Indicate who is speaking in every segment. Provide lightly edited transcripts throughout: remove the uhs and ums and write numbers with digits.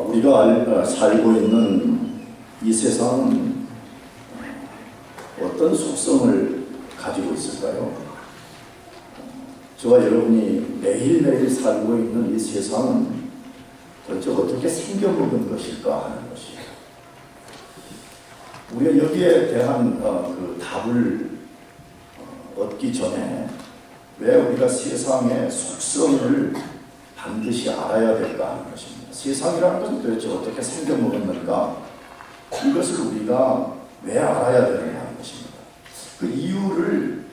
Speaker 1: 우리가 살고 있는 이 세상은 어떤 속성을 가지고 있을까요? 저와 여러분이 매일매일 살고 있는 이 세상은 도대체 어떻게 생겨먹은 것일까 하는 것이에요. 우리가 여기에 대한 그 답을 얻기 전에 왜 우리가 세상의 속성을 반드시 알아야 될까 하는 것입니다. 세상이라는 것은 도대체 어떻게 생겨먹었는가, 이것을 우리가 왜 알아야 되느냐 하는 것입니다. 그 이유를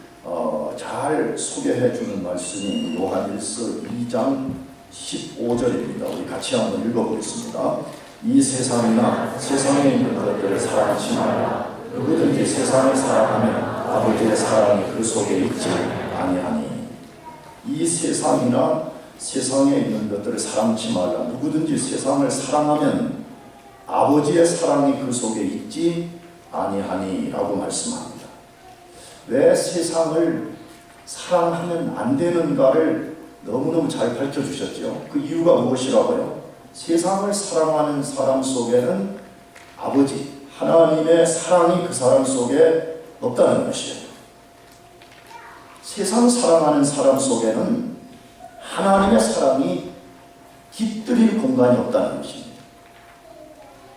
Speaker 1: 잘 소개해 주는 말씀이 요한일서 2장 15절입니다. 우리 같이 한번 읽어보겠습니다. 이 세상이나 세상에 있는 것들을 사랑하지 말라. 누구든지 세상을 사랑하면 아버지의 사랑이 그 속에 있지 아니하니. 이 세상이나 세상에 있는 것들을 사랑치 말라. 누구든지 세상을 사랑하면 아버지의 사랑이 그 속에 있지 아니하니 라고 말씀합니다. 왜 세상을 사랑하면 안 되는가를 너무너무 잘 밝혀주셨죠. 그 이유가 무엇이라고요? 세상을 사랑하는 사람 속에는 아버지 하나님의 사랑이 그 사람 속에 없다는 것이에요. 세상 사랑하는 사람 속에는 하나님의 사랑이 깃들일 공간이 없다는 것입니다.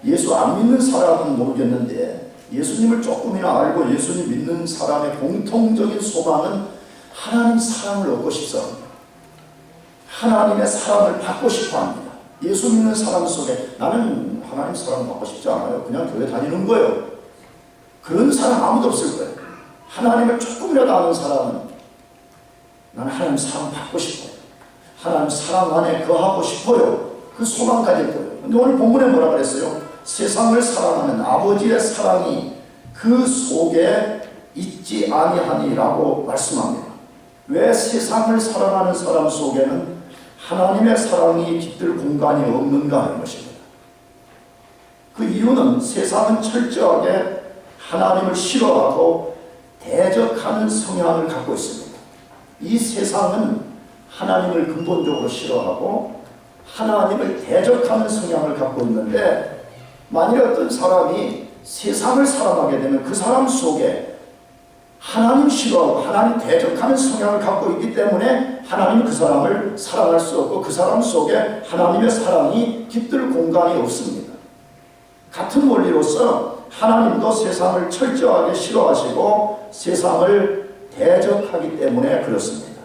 Speaker 1: 예수 안 믿는 사람은 모르겠는데 예수님을 조금이나 알고 예수님 믿는 사람의 공통적인 소망은 하나님 사랑을 얻고 싶습니다. 하나님의 사랑을 받고 싶어합니다. 예수 믿는 사람 속에 나는 하나님 사랑을 받고 싶지 않아요. 그냥 교회 다니는 거예요. 그런 사람 아무도 없을 거예요. 하나님을 조금이라도 아는 사람은 나는 하나님 사랑 받고 싶어요. 하나님 사랑 안에 거하고 싶어요. 그 소망 가질 거예요. 근데 오늘 본문에 뭐라 그랬어요? 세상을 사랑하는 아버지의 사랑이 그 속에 있지 아니하니라고 말씀합니다. 왜 세상을 사랑하는 사람 속에는 하나님의 사랑이 깃들 공간이 없는가 하는 것입니다. 그 이유는 세상은 철저하게 하나님을 싫어하고 대적하는 성향을 갖고 있습니다. 이 세상은 하나님을 근본적으로 싫어하고 하나님을 대적하는 성향을 갖고 있는데, 만일 어떤 사람이 세상을 사랑하게 되면 그 사람 속에 하나님 싫어하고 하나님 대적하는 성향을 갖고 있기 때문에 하나님 그 사람을 사랑할 수 없고 그 사람 속에 하나님의 사랑이 깃들 공간이 없습니다. 같은 원리로서 하나님도 세상을 철저하게 싫어하시고 세상을 대적하기 때문에 그렇습니다.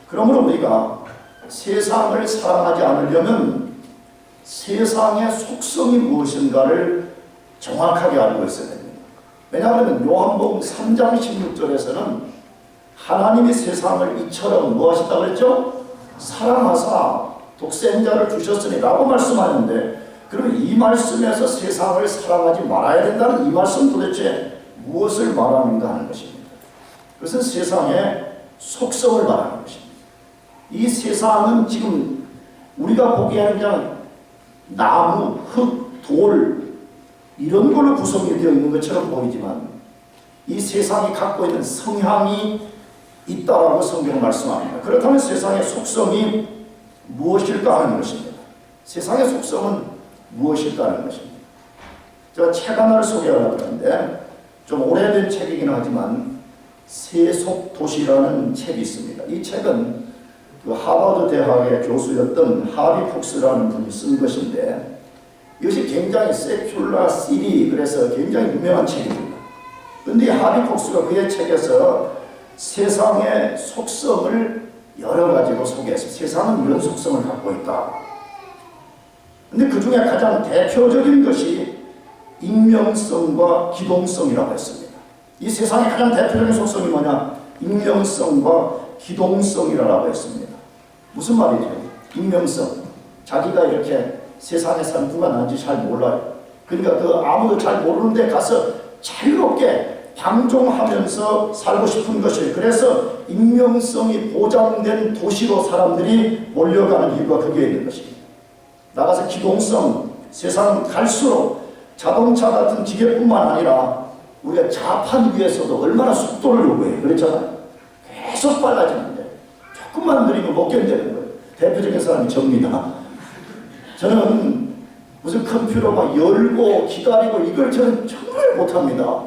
Speaker 1: 그러므로 우리가 세상을 사랑하지 않으려면 세상의 속성이 무엇인가를 정확하게 알고 있어야 됩니다. 왜냐하면 요한복음 3장 16절에서는 하나님이 세상을 이처럼 무엇이다 그랬죠? 사랑하사 독생자를 주셨으니 라고 말씀하는데, 그럼 이 말씀에서 세상을 사랑하지 말아야 된다는 이 말씀 도대체 무엇을 말하는가 하는 것입니다. 그것은 세상의 속성을 말하는 것입니다. 이 세상은 지금 우리가 보기에는 그냥 나무, 흙, 돌 이런 걸로 구성이 되어 있는 것처럼 보이지만 이 세상이 갖고 있는 성향이 있다라고 성경은 말씀합니다. 그렇다면 세상의 속성이 무엇일까 하는 것입니다. 세상의 속성은 무엇일까 하는 것입니다. 제가 책 하나를 소개하려고 하는데 좀 오래된 책이긴 하지만 세속도시라는 책이 있습니다. 이 책은 그 하버드 대학의 교수였던 하비 폭스라는 분이 쓴 것인데, 이것이 굉장히 세큘러 시리, 그래서 굉장히 유명한 책입니다. 그런데 하비 폭스가 그의 책에서 세상의 속성을 여러 가지로 소개해서 세상은 이런 속성을 갖고 있다. 그런데 그 중에 가장 대표적인 것이 익명성과 기동성이라고 했습니다. 이 세상의 가장 대표적인 속성이 뭐냐? 익명성과 기동성이라고 했습니다. 무슨 말이죠? 익명성. 자기가 이렇게 세상에 사는 누가 나는지 잘 몰라요. 그러니까 그 아무도 잘 모르는데 가서 자유롭게 방종하면서 살고 싶은 것이에요. 그래서 익명성이 보장된 도시로 사람들이 몰려가는 이유가 거기에 있는 것입니다. 나가서 기동성, 세상 갈수록 자동차 같은 기계뿐만 아니라 우리가 자판 위에서도 얼마나 속도를 요구해요. 그렇잖아요. 계속 빨라지는데 조금만 느리면 못 견디는 거예요. 대표적인 사람이 접니다. 저는 무슨 컴퓨터 막 열고 기다리고 이걸 저는 정말 못합니다.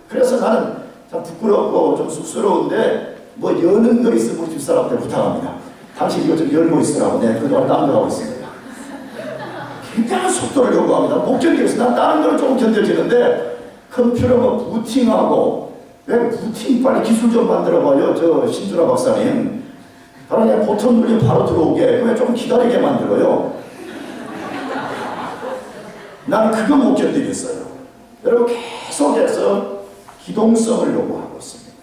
Speaker 1: 그래서 나는 참 부끄럽고 좀 쑥스러운데 뭐 여는 거 있으면 우리 집사람한테 부탁합니다. 당신 이거 좀 열고 있으라고. 네, 그동안 딴 거 하고 있습니다. 굉장한 속도를 요구합니다. 못 견디겠어. 난 다른 거는 조금 견뎌지는데 컴퓨터 뭐 부팅하고 왜 부팅 빨리 기술 좀 만들어봐요. 저 신준아 박사님. 바로 그냥 버튼 누르면 바로 들어오게. 왜 좀 기다리게 만들어요. 나는 그거 못 견디겠어요. 여러분 계속해서 기동성을 요구하고 있습니다.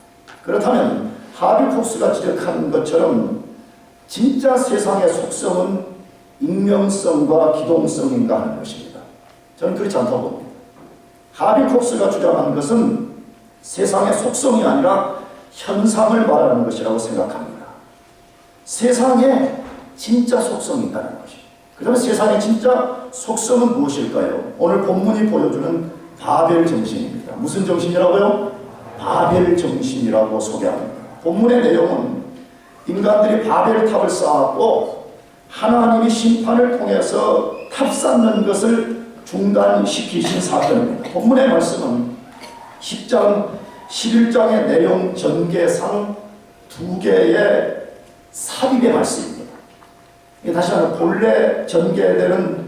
Speaker 1: 그렇다면 하빌 폭스가 지적한 것처럼 진짜 세상의 속성은 익명성과 기동성인가 하는 것입니다. 저는 그렇지 않다고 봅니다. 하빌 폭스가 주장하는 것은 세상의 속성이 아니라 현상을 말하는 것이라고 생각합니다. 세상의 진짜 속성이 있다는 것입니다. 그러면 세상의 진짜 속성은 무엇일까요? 오늘 본문이 보여주는 바벨 정신입니다. 무슨 정신이라고요? 바벨 정신이라고 소개합니다. 본문의 내용은 인간들이 바벨 탑을 쌓았고 하나님이 심판을 통해서 탑 쌓는 것을 중단시키신 사건입니다. 본문의 말씀은 10장, 11장의 내용 전개상 두 개의 삽입의 말씀입니다. 다시 말하면 본래 전개되는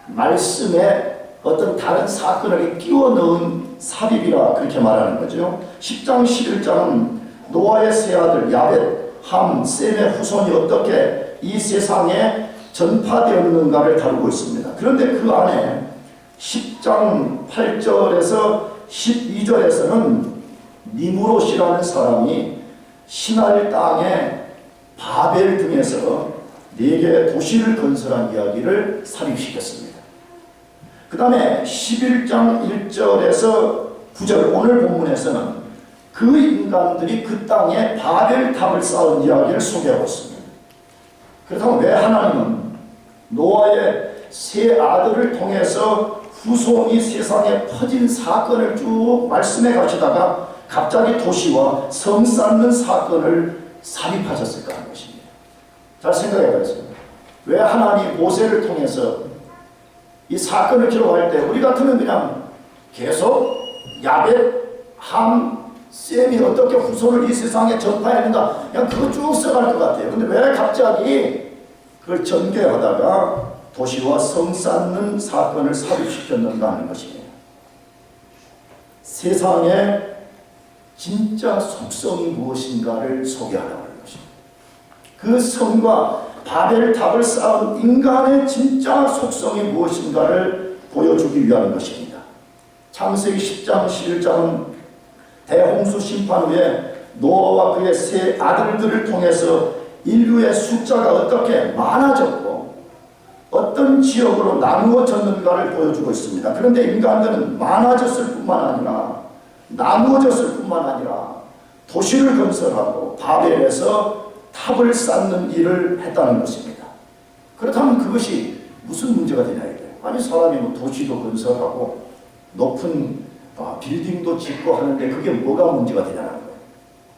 Speaker 1: 말씀에 어떤 다른 사건을 끼워 넣은 삽입이라 그렇게 말하는 거죠. 10장, 11장은 노아의 세 아들 야벳, 함, 셈의 후손이 어떻게 이 세상에 전파되었는가를 다루고 있습니다. 그런데 그 안에 10장 8절에서 12절에서는 니무롯이라는 사람이 신할 땅에 바벨 등에서 4개의 도시를 건설한 이야기를 삽입시켰습니다. 그 다음에 11장 1절에서 9절 오늘 본문에서는 그 인간들이 그 땅에 바벨탑을 쌓은 이야기를 소개하고 있습니다. 그렇다면 왜 하나님은 노아의 세 아들을 통해서 후손이 세상에 퍼진 사건을 쭉 말씀해 가시다가 갑자기 도시와 성 쌓는 사건을 삽입하셨을까 하는 것입니다. 잘 생각해 보세요. 왜 하나님 모세를 통해서 이 사건을 기록할 때 우리 같으면 그냥 계속 야벳, 함, 셈이 어떻게 후손을 이 세상에 전파했는가 그냥 그거 쭉 써갈 것 같아요. 근데 왜 갑자기 그걸 전개하다가 도시와 성 쌓는 사건을 삽입시켰는가 하는 것이에요. 세상의 진짜 속성이 무엇인가를 소개하려고 하는 것입니다. 그 성과 바벨탑을 쌓은 인간의 진짜 속성이 무엇인가를 보여주기 위한 것입니다. 창세기 10장 11장은 대홍수 심판 후에 노아와 그의 세 아들들을 통해서 인류의 숫자가 어떻게 많아졌고 어떤 지역으로 나누어졌는가를 보여주고 있습니다. 그런데 인간들은 많아졌을 뿐만 아니라 나누어졌을 뿐만 아니라 도시를 건설하고 바벨에서 탑을 쌓는 일을 했다는 것입니다. 그렇다면 그것이 무슨 문제가 되냐 이거예요. 아니 사람이 뭐 도시도 건설하고 높은 빌딩도 짓고 하는데 그게 뭐가 문제가 되냐는 거예요.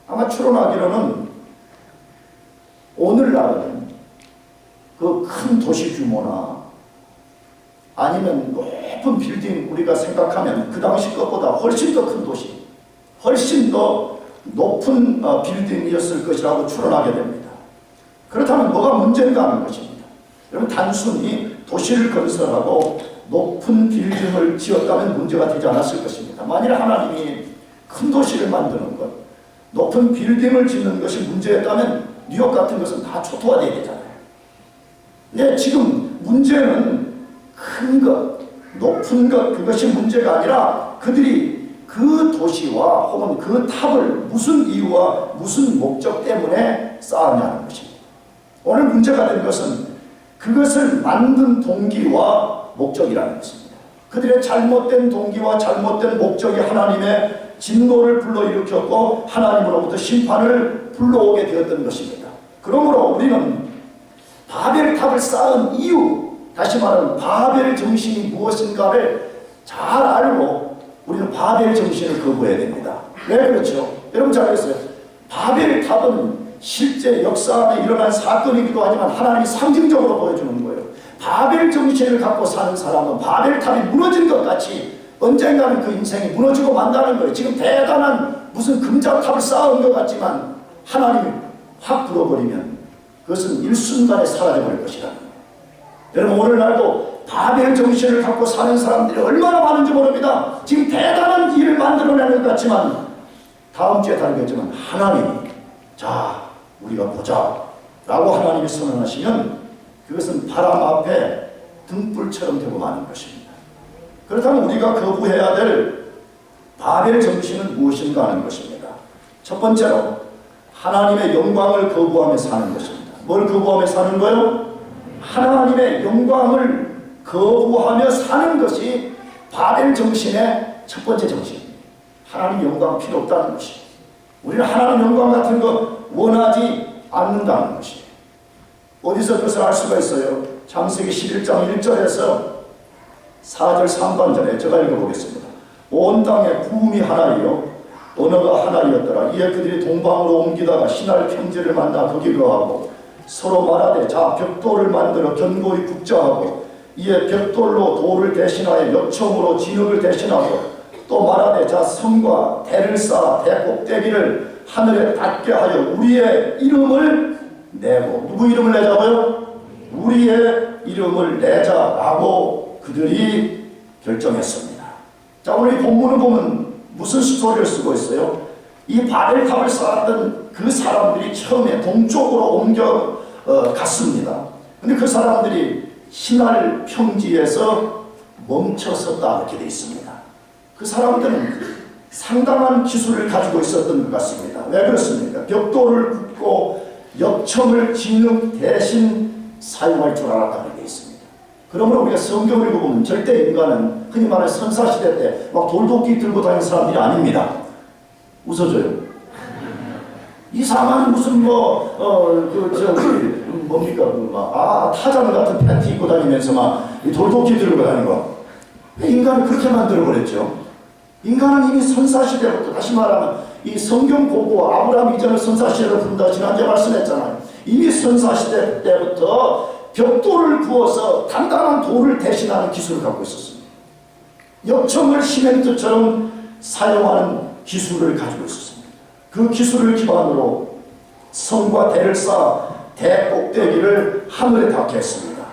Speaker 1: 아마 추론하기로는 오늘날은 그 큰 도시 규모나 아니면 높은 빌딩 우리가 생각하면 그 당시 것보다 훨씬 더 큰 도시, 훨씬 더 높은 빌딩이었을 것이라고 추론하게 됩니다. 그렇다면 뭐가 문제인가 하는 것입니다. 여러분 단순히 도시를 건설하고 높은 빌딩을 지었다면 문제가 되지 않았을 것입니다. 만일 하나님이 큰 도시를 만드는 것, 높은 빌딩을 짓는 것이 문제였다면 뉴욕 같은 것은 다 초토화되어야 되잖아요. 네, 지금 문제는 큰 것, 높은 것, 그것이 문제가 아니라 그들이 그 도시와 혹은 그 탑을 무슨 이유와 무슨 목적 때문에 쌓았냐는 것입니다. 오늘 문제가 된 것은 그것을 만든 동기와 목적이라는 것입니다. 그들의 잘못된 동기와 잘못된 목적이 하나님의 진노를 불러일으켰고 하나님으로부터 심판을 불러오게 되었던 것입니다. 그러므로 우리는 바벨탑을 쌓은 이유, 다시 말하면 바벨 정신이 무엇인가를 잘 알고 우리는 바벨 정신을 거부해야 됩니다. 왜 그렇죠? 여러분 잘 알겠어요. 바벨탑은 실제 역사 안에 일어난 사건이기도 하지만 하나님이 상징적으로 보여주는 거예요. 바벨 정신을 갖고 사는 사람은 바벨탑이 무너진 것 같이 언젠가는 그 인생이 무너지고 만다는 거예요. 지금 대단한 무슨 금자탑을 쌓은 것 같지만 하나님이 확 불어버리면 그것은 일순간에 사라져버릴 것이라는 거예요. 여러분, 오늘날도 바벨 정신을 갖고 사는 사람들이 얼마나 많은지 모릅니다. 지금 대단한 일을 만들어내는 것 같지만 다음 주에 다루겠지만 하나님이 자 우리가 보자 라고 하나님이 선언하시면 그것은 바람 앞에 등불처럼 되고 마는 것입니다. 그렇다면 우리가 거부해야 될 바벨 정신은 무엇인가 하는 것입니다. 첫 번째로 하나님의 영광을 거부하며 사는 것입니다. 뭘 거부하며 사는 거예요? 하나님의 영광을 거부하며 사는 것이 바벨 정신의 첫 번째 정신입니다. 하나님 영광 필요 없다는 것입니다. 우리는 하나님 영광 같은 거 원하지 않는다는 것입니다. 어디서 그것을 알 수가 있어요? 창세기 11장 1절에서 4절 상반절에 제가 읽어보겠습니다. 온 땅에 구음이 하나이요 언어가 하나이었더라. 이에 그들이 동방으로 옮기다가 신할 평지를 만나 거기 거하고 서로 말하되 자 벽돌을 만들어 견고히 굽자하고 이에 벽돌로 돌을 대신하여 역청으로 진흙을 대신하고 또 말하되 자 성과 대를 쌓아 대꼭대기를 하늘에 닿게 하여 우리의 이름을 내고 누구 이름을 내자고요? 우리의 이름을 내자라고 그들이 결정했습니다. 자, 오늘 이 본문을 보면 무슨 스토리를 쓰고 있어요? 이 바벨탑을 쌓았던 그 사람들이 처음에 동쪽으로 옮겨 갔습니다. 근데 그 사람들이 신할 평지에서 멈춰섰다 이렇게 되어 있습니다. 그 사람들은 상당한 기술을 가지고 있었던 것 같습니다. 왜 그렇습니까? 벽돌을 굽고 역청을 진흙 대신 사용할 줄 알았다는 게 있습니다. 그러므로 우리가 성경을 읽어보면 절대 인간은 흔히 말하는 선사시대 때 막 돌도끼 들고 다니는 사람들이 아닙니다. 웃어줘요. 이상한 무슨 타잔 같은 팬티 입고 다니면서 막 돌도끼 들고 다니는 거. 인간을 그렇게 만들어버렸죠. 인간은 이미 선사시대부터, 다시 말하면 이 성경 보고 아브라함 이전의 선사시대를 부른다 지난주에 말씀했잖아요. 이미 선사시대 때부터 벽돌을 구워서 단단한 돌을 대신하는 기술을 갖고 있었습니다. 역청을 시멘트처럼 사용하는 기술을 가지고 있었습니다. 그 기술을 기반으로 성과 대를 쌓아 대 꼭대기를 하늘에 닿게 했습니다.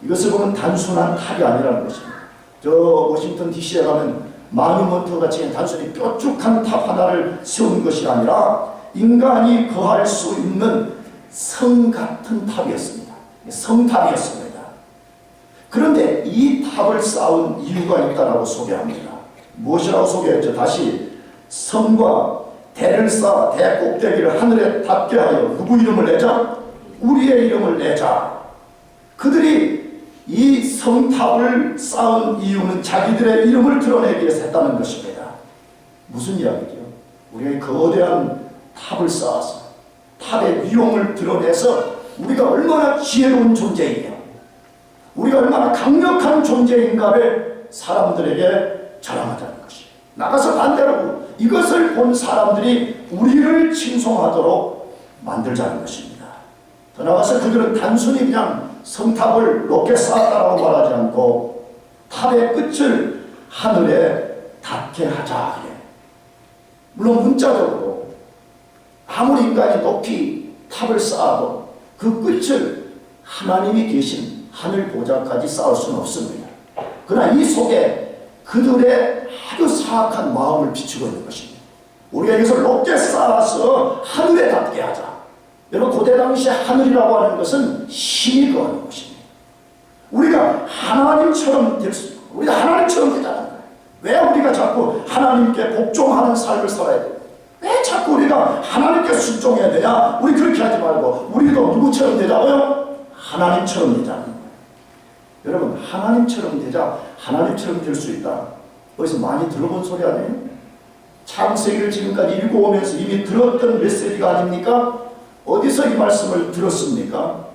Speaker 1: 이것을 보면 단순한 탑이 아니라는 것입니다. 저 워싱턴 DC에 가면 마뉴먼트 같이 단순히 뾰족한 탑 하나를 세운 것이 아니라 인간이 거할 수 있는 성 같은 탑이었습니다. 성탑이었습니다. 그런데 이 탑을 쌓은 이유가 있다라고 소개합니다. 무엇이라고 소개했죠? 다시 성과 대를 쌓아 대 꼭대기를 하늘에 닿게 하여 누구 이름을 내자? 우리의 이름을 내자. 그들이 이 성탑을 쌓은 이유는 자기들의 이름을 드러내기 위해서 했다는 것입니다. 무슨 이야기죠? 우리가 거대한 탑을 쌓아서 탑의 위용을 드러내서 우리가 얼마나 지혜로운 존재이며 우리가 얼마나 강력한 존재인가를 사람들에게 자랑하자는 것이에요. 나가서 반대로 이것을 본 사람들이 우리를 칭송하도록 만들자는 것입니다. 더 나아가서 그들은 단순히 그냥 성탑을 높게 쌓았다라고 말하지 않고 탑의 끝을 하늘에 닿게 하자. 물론 문자적으로 아무리 인간이 높이 탑을 쌓아도 그 끝을 하나님이 계신 하늘 보좌까지 쌓을 수는 없습니다. 그러나 이 속에 그들의 아주 사악한 마음을 비추고 있는 것입니다. 우리가 이것을 높게 쌓아서 하늘에 닿게 하자. 여러분, 고대 당시 하늘이라고 하는 것은 신이 거하는 것입니다. 우리가 하나님처럼 될 수 있고 우리가 하나님처럼 되자는 거예요. 왜 우리가 자꾸 하나님께 복종하는 삶을 살아야 돼요? 왜 자꾸 우리가 하나님께 순종해야 되냐? 우리 그렇게 하지 말고 우리도 누구처럼 되자고요? 하나님처럼 되자는 거예요. 여러분, 하나님처럼 되자, 하나님처럼 될 수 있다. 어디서 많이 들어본 소리 아니에요? 창세기를 지금까지 읽어오면서 이미 들었던 메시지가 아닙니까? 어디서 이 말씀을 들었습니까?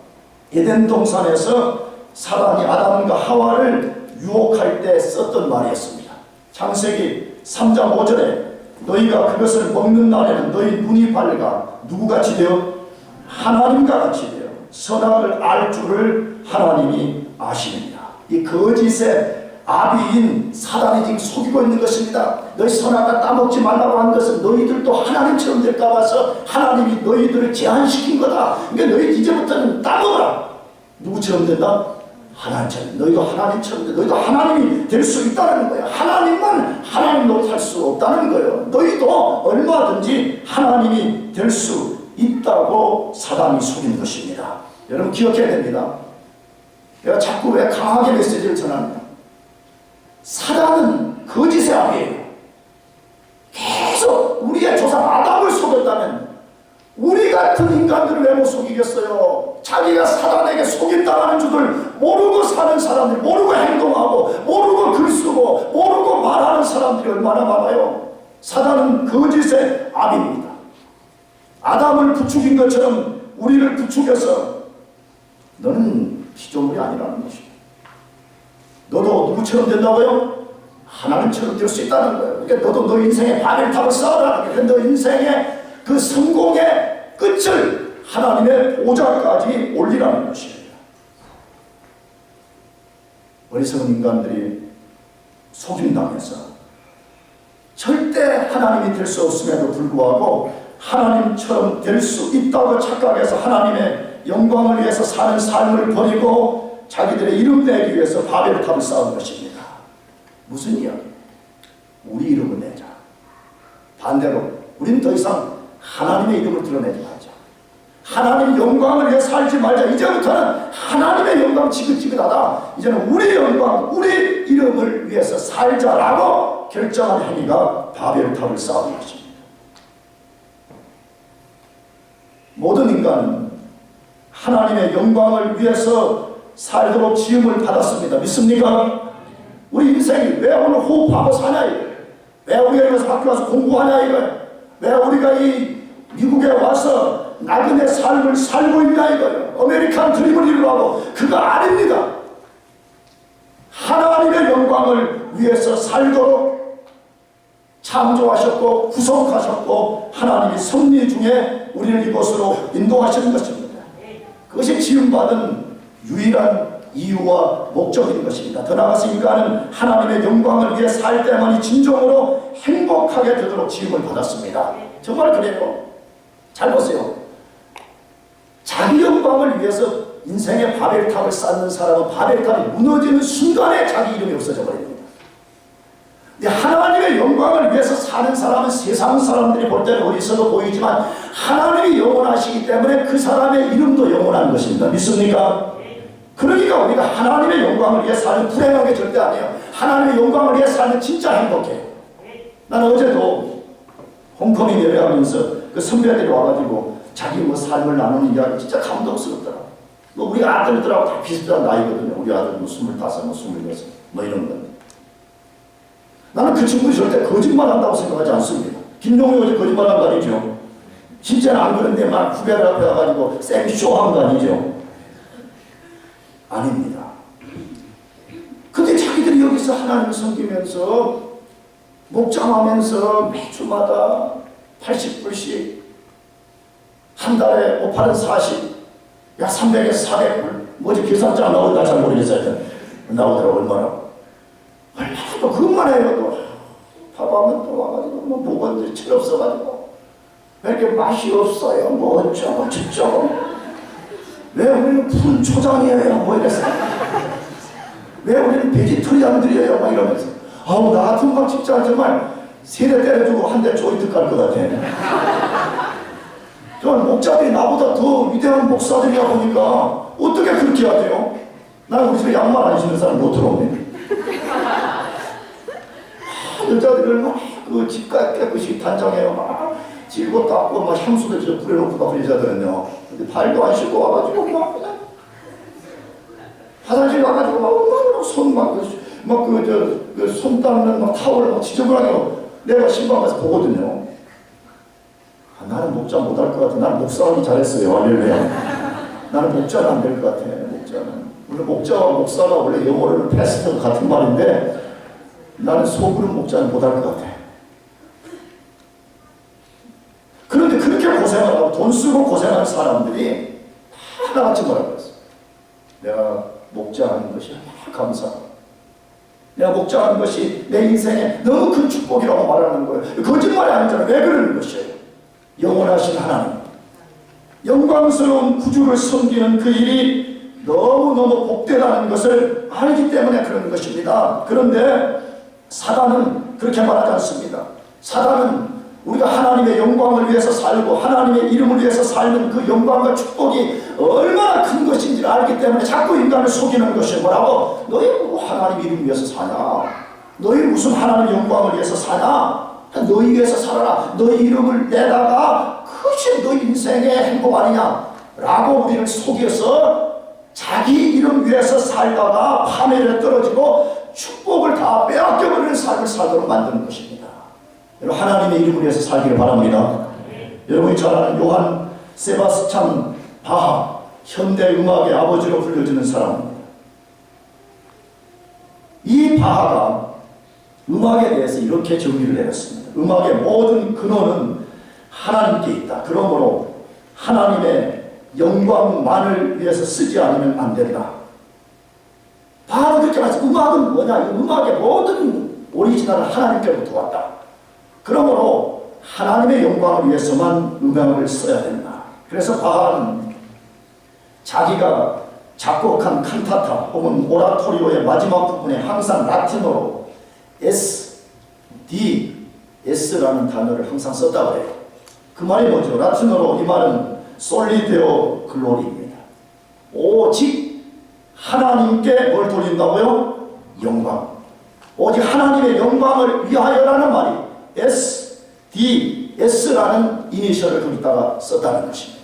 Speaker 1: 에덴 동산에서 사단이 아담과 하와를 유혹할 때 썼던 말이었습니다. 창세기 3장 5절에 너희가 그것을 먹는 날에는 너희 눈이 밝아 누구같이 되어? 하나님과 같이 되어 선악을 알 줄을 하나님이 아시느냐. 이 거짓의 아비인 사단이 지금 속이고 있는 것입니다. 너희 선악과 따먹지 말라고 한 것은 너희들도 하나님처럼 될까 봐서 하나님이 너희들을 제한시킨 거다. 그러니까 너희 이제부터는 따먹어라. 누구처럼 된다? 하나님처럼. 너희도 하나님처럼 된다. 너희도 하나님이 될 수 있다는 거예요. 하나님만 하나님 노릇할 수 없다는 거예요. 너희도 얼마든지 하나님이 될 수 있다고 사단이 속인 것입니다. 여러분 기억해야 됩니다. 내가 자꾸 왜 강하게 메시지를 전합니다. 사단은 거짓의 아비예요. 계속 우리의 조상 아담을 속였다면 우리 같은 인간들을 왜 못 속이겠어요? 자기가 사단에게 속인다는 줄을 모르고 사는 사람들, 모르고 행동하고 모르고 글 쓰고 모르고 말하는 사람들이 얼마나 많아요. 사단은 거짓의 아비입니다. 아담을 부추긴 것처럼 우리를 부추겨서 너는 피조물이 아니라는 것입니다. 너도 누구처럼 된다고요? 하나님처럼 될 수 있다는 거예요. 그러니까 너도 너 인생의 바벨탑을 쌓으라는 거예요. 너 인생의 그 성공의 끝을 하나님의 보좌까지 올리라는 것이에요. 어리석은 인간들이 속임당해서 절대 하나님이 될 수 없음에도 불구하고 하나님처럼 될 수 있다고 착각해서 하나님의 영광을 위해서 사는 삶을 버리고 자기들의 이름 내기 위해서 바벨탑을 쌓은 것입니다. 무슨 이야기? 우리 이름을 내자. 반대로 우리는 더 이상 하나님의 이름을 드러내지 말자. 하나님의 영광을 위해 살지 말자. 이제부터는 하나님의 영광 지긋지긋하다. 이제는 우리 영광, 우리 이름을 위해서 살자라고 결정한 행위가 바벨탑을 쌓은 것입니다. 모든 인간은 하나님의 영광을 위해서 살도록 지음을 받았습니다. 믿습니까? 우리 인생이 왜 오늘 호흡하고 사냐 이거예요. 왜 우리가 여기서 학교 와서 공부하냐 이거예요. 왜 우리가 이 미국에 와서 나그네 삶을 살고 있냐 이거예요. 아메리칸 드림을 이루라고. 그거 아닙니다. 하나님의 영광을 위해서 살도록 창조하셨고 구속하셨고 하나님이 섭리 중에 우리를 이곳으로 인도하시는 것입니다. 그것이 지음받은 유일한 이유와 목적인 것입니다. 더 나아가서 인간은 하나님의 영광을 위해 살 때만이 진정으로 행복하게 되도록 지음을 받았습니다. 정말 그래요. 잘 보세요. 자기 영광을 위해서 인생의 바벨탑을 쌓는 사람은 바벨탑이 무너지는 순간에 자기 이름이 없어져 버립니다. 하나님의 영광을 위해서 사는 사람은 세상 사람들이 볼 때는 어디서도 보이지만 하나님이 영원하시기 때문에 그 사람의 이름도 영원한 것입니다. 믿습니까? 그러니까 우리가 하나님의 영광을 위해 사는 불행한 게 절대 아니에요. 하나님의 영광을 위해 살면 진짜 행복해요. 나는 어제도 홍콩에 예배하면서 그 선배들이 와가지고 자기 뭐 삶을 나누는 이야기 진짜 감동스럽더라. 뭐 우리 아들들하고 다 비슷한 나이거든요. 우리 아들 뭐 25, 뭐 26, 뭐 이런 건데. 나는 그 친구들이 절대 거짓말 한다고 생각하지 않습니다. 김용이 어제 거짓말 한 거 아니죠? 진짜는 안 그런데 막 후배를 앞에 와가지고 생쇼한 거 아니죠? 아닙니다. 근데 자기들이 여기서 하나님을 섬기면서 목장하면서 매주마다 80불씩 한 달에 5, 8은 40, 약 300에서 400불 뭐지 계산장 나오는가 잘 모르겠어요. 나오더라고 얼마나 또 그것만 해요. 또 밥하면 또 와가지고 뭐 먹었는데 철없어가지고 왜 이렇게 맛이 없어요. 뭐 어쩌고 저쩌고 왜 우리는 푸른 초장이에요. 뭐 이랬어. 왜 우리는 베지터리안들이에요. 막 이러면서 아우 나 같은 거 진짜 정말 세대 때려주고 한 대 조인트 깔 것 같아. 정말 목자들이 나보다 더 위대한 목사들이야 보니까 어떻게 그렇게 하세요? 나는 우리 집에 양말 안 신는 사람 못 들어오네. 여자들을 막 그 집가 깨끗이 단장해요. 막 질고 닦고 막 향수도 저 뿌려놓고 막 여자들은요. 근데 발도 안 씻고 와가지고 막 그냥 화장실 가가지고 막 손 막 그 손 닦는 막 타월을 막 지저분하게 내가 신방 가서 보거든요. 아, 나는 목자 못할 것 같아. 나는 목사하기 잘했어요. 할렐루야. 나는 목자는 안 될 것 같아. 목자는. 물론 목자와 목사가 원래 영어로는 패스터 같은 말인데 나는 소그룹 목자는 못할 것 같아. 그런데 그렇게 고생을 하고 돈 쓰고 고생하는 사람들이 다 하나같이 뭐라고 그랬어? 내가 목자하는 것이 감사하고 내가 목자하는 것이 내 인생에 너무 큰 축복이라고 말하는 거예요. 거짓말이 아니잖아요. 왜 그러는 것이에요? 영원하신 하나님, 영광스러운 구주를 섬기는 그 일이 너무너무 복되다는 것을 알기 때문에 그런 것입니다. 그런데 사단은 그렇게 말하지 않습니다. 사단은 우리가 하나님의 영광을 위해서 살고 하나님의 이름을 위해서 살는 그 영광과 축복이 얼마나 큰 것인지를 알기 때문에 자꾸 인간을 속이는 것이 뭐라고? 너희 뭐 하나님 이름 위해서 사냐? 너희 무슨 하나님 영광을 위해서 사냐? 너희 위해서 살아라. 너희 이름을 내다가 그것이 너희 인생의 행복 아니냐? 라고 우리를 속여서 자기 이름 위해서 살다가 파멸에 떨어지고 축복을 다 빼앗겨버리는 삶을 살도록 만드는 것입니다. 여러분, 하나님의 이름을 위해서 살기를 바랍니다. 여러분이 잘 아는 요한 세바스찬 바하, 현대 음악의 아버지로 불려지는 사람입니다. 이 바하가 음악에 대해서 이렇게 정리를 내렸습니다. 음악의 모든 근원은 하나님께 있다. 그러므로 하나님의 영광만을 위해서 쓰지 않으면 안 된다. 바로 그렇게 말했어요. 음악은 뭐냐? 음악의 모든 오리지널은 하나님께로부터 왔다. 그러므로 하나님의 영광을 위해서만 음악을 써야 된다. 그래서 바하는 자기가 작곡한 칸타타 혹은 오라토리오의 마지막 부분에 항상 라틴어로 S, D, S라는 단어를 항상 썼다고 해요. 그 말이 뭐죠? 라틴어로 이 말은 솔리데오 글로리입니다. 오직 하나님께 뭘 돌린다고요? 영광. 오직 하나님의 영광을 위하여라는 말이 S, D, S라는 이니셜을 거기다가 썼다는 것입니다.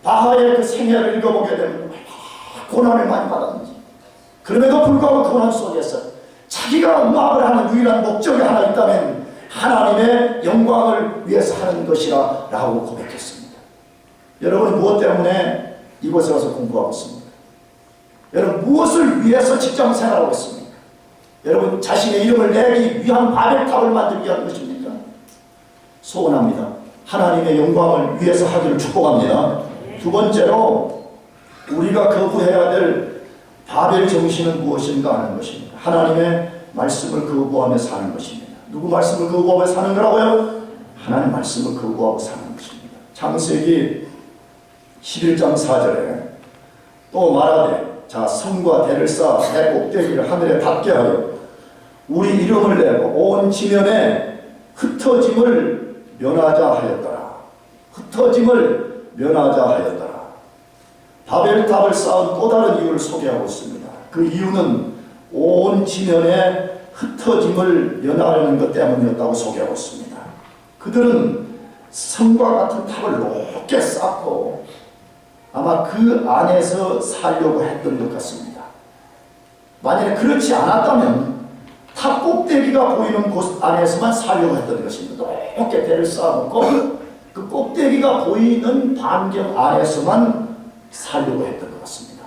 Speaker 1: 바하의 그 생애를 읽어보게 되면 고난을 많이 받았는지, 그럼에도 불구하고 그 고난 속에서 자기가 음악을 하는 유일한 목적이 하나 있다면 하나님의 영광을 위해서 하는 것이라 라고 고백했습니다. 여러분은 무엇 때문에 이곳에 와서 공부하고 있습니까? 여러분 무엇을 위해서 직장 생활하고 있습니까? 여러분 자신의 이름을 내기 위한 바벨탑을 만들기 위한 것입니까? 소원합니다. 하나님의 영광을 위해서 하기를 축복합니다. 두 번째로 우리가 거부해야 될 바벨 정신은 무엇인가 하는 것입니다. 하나님의 말씀을 거부하며 사는 것입니다. 누구 말씀을 거부하며 사는 거라고요? 하나님 말씀을 거부하고 사는 것입니다. 창세기 11장 4절에 또 말하되 자 성과 대를 쌓아 내 꼭대기를 하늘에 닿게 하여 우리 이름을 내고 온 지면에 흩어짐을 면하자 하였더라. 흩어짐을 면하자 하였더라. 바벨탑을 쌓은 또 다른 이유를 소개하고 있습니다. 그 이유는 온 지면에 흩어짐을 면하려는 것 때문이었다고 소개하고 있습니다. 그들은 성과 같은 탑을 높게 쌓고 아마 그 안에서 살려고 했던 것 같습니다. 만약에 그렇지 않았다면 탑 꼭대기가 보이는 곳 안에서만 살려고 했던 것입니다. 높게 대를 쌓아놓고 그 꼭대기가 보이는 반경 안에서만 살려고 했던 것 같습니다.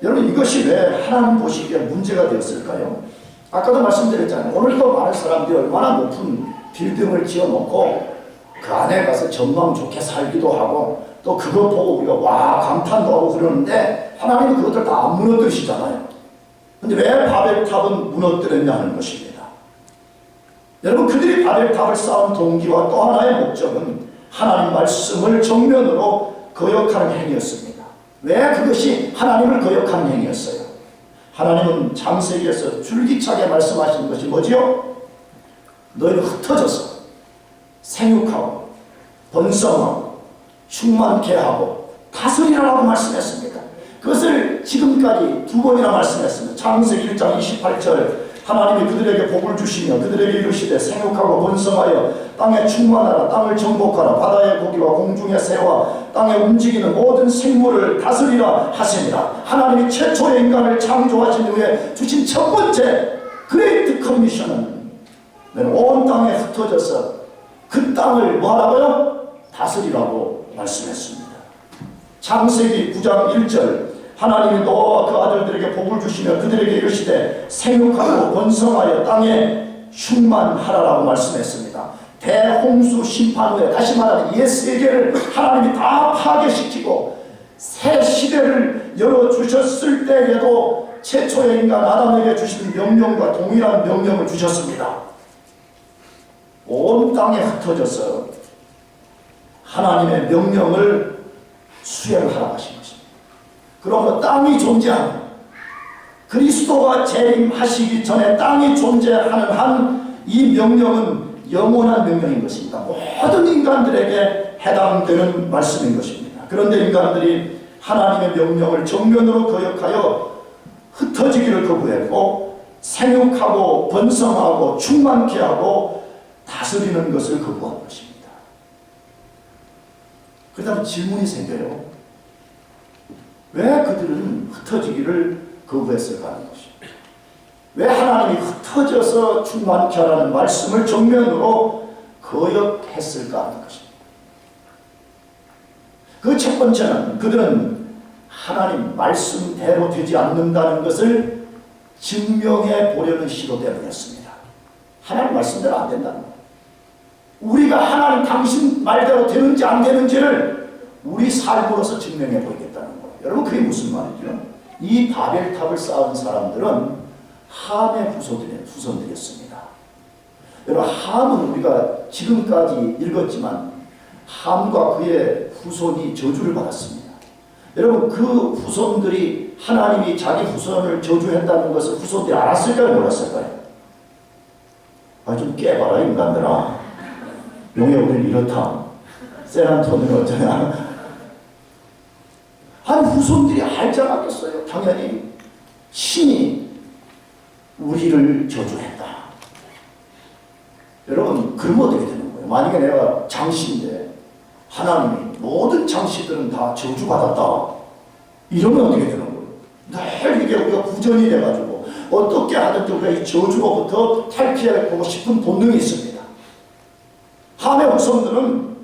Speaker 1: 여러분 이것이 왜 하나님 보시기에 문제가 되었을까요? 아까도 말씀드렸잖아요. 오늘도 많은 사람들이 얼마나 높은 빌딩을 지어놓고 그 안에 가서 전망 좋게 살기도 하고 또 그거 보고 우리가 와 감탄도 하고 그러는데 하나님은 그것들 다 안 무너뜨리시잖아요. 근데 왜 바벨탑은 무너뜨렸냐 하는 것입니다. 여러분 그들이 바벨탑을 쌓은 동기와 또 하나의 목적은 하나님 말씀을 정면으로 거역하는 행위였습니다. 왜 그것이 하나님을 거역하는 행위였어요? 하나님은 창세기에서 줄기차게 말씀하시는 것이 뭐지요? 너희는 흩어져서 생육하고 번성하고 충만케 하고 다스리라고 말씀했습니다. 그것을 지금까지 두 번이나 말씀했습니다. 창세기 1장 28절 하나님이 그들에게 복을 주시며 그들에게 이르시되 생육하고 번성하여 땅에 충만하라. 땅을 정복하라. 바다의 고기와 공중의 새와 땅에 움직이는 모든 생물을 다스리라 하십니다. 하나님이 최초의 인간을 창조하신 후에 주신 첫 번째 그레이트 커미션은 온 땅에 흩어져서 그 땅을 뭐하라고요? 다스리라고 말씀했습니다. 창세기 9장 1절 하나님이 노아와 그 아들들에게 복을 주시며 그들에게 이르시되 생육하고 번성하여 땅에 충만하라라고 말씀했습니다. 대홍수 심판 후에, 다시 말하면 옛 세계를 하나님이 다 파괴시키고 새 시대를 열어주셨을 때에도 최초의 인간 아담에게 주신 명령과 동일한 명령을 주셨습니다. 온 땅에 흩어져서 하나님의 명령을 수행하라 하신 것입니다. 그러므로 땅이 존재하는, 그리스도가 재림하시기 전에 땅이 존재하는 한 이 명령은 영원한 명령인 것입니다. 모든 인간들에게 해당되는 말씀인 것입니다. 그런데 인간들이 하나님의 명령을 정면으로 거역하여 흩어지기를 거부했고 생육하고 번성하고 충만케 하고 다스리는 것을 거부한 것입니다. 그다음 질문이 생겨요. 왜 그들은 흩어지기를 거부했을까 하는 것입니다. 왜 하나님이 흩어져서 충만케 하라는 말씀을 정면으로 거역했을까 하는 것입니다. 그 첫 번째는 그들은 하나님 말씀대로 되지 않는다는 것을 증명해 보려는 시도 때문이었습니다. 하나님 말씀대로 안 된다는 거예요. 우리가 하나님 당신 말대로 되는지 안 되는지를 우리 삶으로서 증명해 보이겠다는 거예요. 여러분, 그게 무슨 말이죠? 이 바벨탑을 쌓은 사람들은 함의 후손들이었습니다. 여러분, 함은 우리가 지금까지 읽었지만 함과 그의 후손이 저주를 받았습니다. 여러분, 그 후손들이 하나님이 자기 후손을 저주했다는 것을 후손들이 알았을까요? 몰랐을까요? 좀 깨봐라 인간들아. 용의 우리는 이렇다. 세란토는 어쩌냐. 한 후손들이 알지 않았겠어요? 당연히 신이 우리를 저주했다. 여러분, 그러면 어떻게 되는 거예요? 만약에 내가 장씨인데 하나님이 모든 장씨들은 다 저주받았다. 이러면 어떻게 되는 거예요? 늘 이게 우리가 구전이 돼가지고 어떻게 하든지 우리가 이 저주로부터 탈피하고 싶은 본능이 있습니다. 함의 후손들은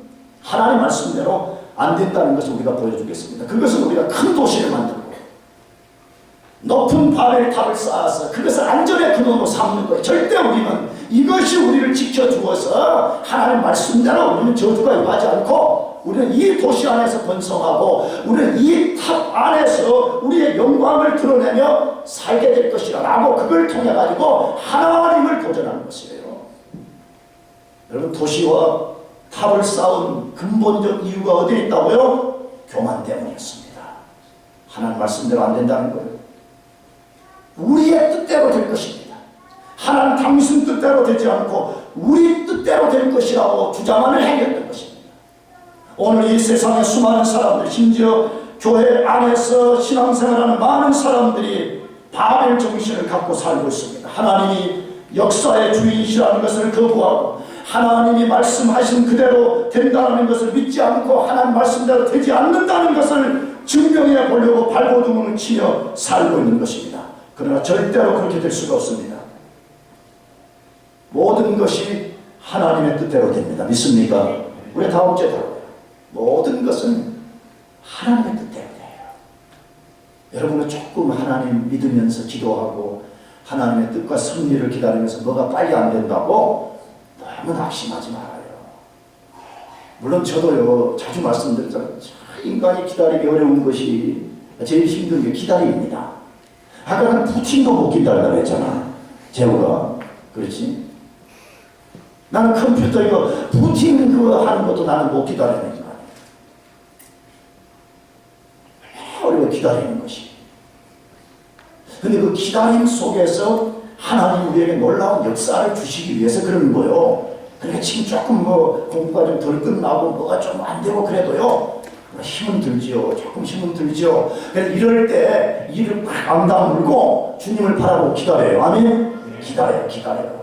Speaker 1: 하나님 말씀대로 안 된다는 것을 우리가 보여주겠습니다. 그것은 우리가 큰 도시를 만들고 높은 바벨탑을 쌓아서 그것을 안전의 근원으로 삼는 거예요. 절대 우리는 이것이 우리를 지켜주어서 하나님 말씀대로 우리는 저주가 임하지 않고 우리는 이 도시 안에서 번성하고 우리는 이 탑 안에서 우리의 영광을 드러내며 살게 될 것이라 라고 그걸 통해 가지고 하나님을 도전하는 것이에요. 여러분, 도시와 탑을 쌓은 근본적 이유가 어디에 있다고요? 교만 때문이었습니다. 하나님 말씀대로 안 된다는 거예요. 우리의 뜻대로 될 것입니다. 하나님 당신 뜻대로 되지 않고 우리 뜻대로 될 것이라고 주장하는 행위였던 것입니다. 오늘 이 세상에 수많은 사람들, 심지어 교회 안에서 신앙생활하는 많은 사람들이 바벨 정신을 갖고 살고 있습니다. 하나님이 역사의 주인이시라는 것을 거부하고 하나님이 말씀하신 그대로 된다는 것을 믿지 않고 하나님 말씀대로 되지 않는다는 것을 증명해 보려고 발버둥을 치며 살고 있는 것입니다. 그러나 절대로 그렇게 될 수가 없습니다. 모든 것이 하나님의 뜻대로 됩니다. 믿습니까? 우리 다음 주에 다뤄요. 모든 것은 하나님의 뜻대로 돼요. 여러분은 조금 하나님 믿으면서 기도하고 하나님의 뜻과 승리를 기다리면서 뭐가 빨리 안 된다고 너무 낙심하지 말아요. 물론 저도요, 자주 말씀드렸잖아요. 인간이 기다리기 어려운 것이 제일 힘든 게 기다림입니다. 아까는 푸틴도 못 기다린다고 했잖아. 재호가. 그렇지? 나는 컴퓨터 이거 푸틴 그거 하는 것도 나는 못 기다리는 거야. 어려워 기다리는 것이. 근데 그 기다림 속에서 하나님 우리에게 놀라운 역사를 주시기 위해서 그러는 거예요. 그러니까 지금 조금 뭐 공부가 좀 덜 끝나고 뭐가 좀 안 되고 그래도요. 힘은 들지요. 조금 힘은 들지요. 그래서 이럴 때 이를 막 다물고 주님을 바라보고 기다려요. 아멘? 기다려요.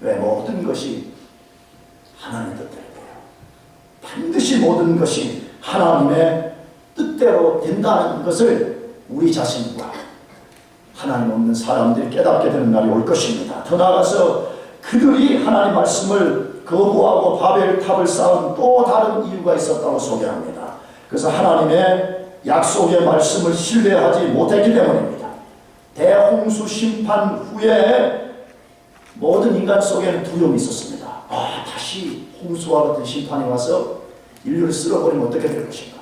Speaker 1: 왜? 모든 것이 하나님의 뜻대로 돼요. 반드시 모든 것이 하나님의 뜻대로 된다는 것을 우리 자신과 하나님 없는 사람들이 깨닫게 되는 날이 올 것입니다. 더 나아가서 그들이 하나님 말씀을 거부하고 바벨탑을 쌓은 또 다른 이유가 있었다고 소개합니다. 그래서 하나님의 약속의 말씀을 신뢰하지 못했기 때문입니다. 대홍수 심판 후에 모든 인간 속에는 두려움이 있었습니다. 다시 홍수와 같은 심판이 와서 인류를 쓸어버리면 어떻게 될 것인가?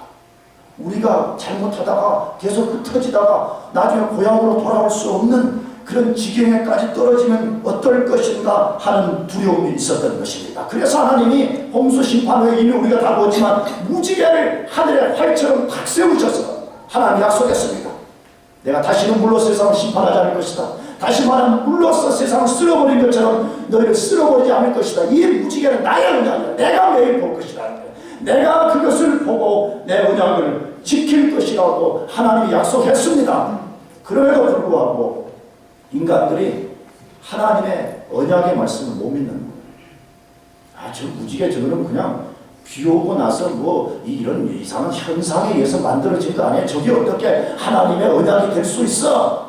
Speaker 1: 우리가 잘못하다가 계속 흩어지다가 나중에 고향으로 돌아올 수 없는 그런 지경에까지 떨어지면 어떨 것인가 하는 두려움이 있었던 것입니다. 그래서 하나님이 홍수 심판 후에 이미 우리가 다 보지만 무지개를 하늘의 활처럼 탁 세우셔서 하나님이 약속했습니다. 내가 다시는 물로 세상을 심판하지 않을 것이다. 다시 말하면 물로서 세상을 쓸어버린 것처럼 너희를 쓸어버리지 않을 것이다. 이 무지개는 나의 언약이야. 내가 매일 볼 것이라는 거야. 내가 그것을 보고 내 언약을 지킬 것이라고 하나님이 약속했습니다. 그럼에도 불구하고 인간들이 하나님의 언약의 말씀을 못 믿는 거예요. 저 무지개 저거는 그냥 비 오고 나서 뭐 이런 이상한 현상에 의해서 만들어진 거 아니에요. 저게 어떻게 하나님의 언약이 될 수 있어?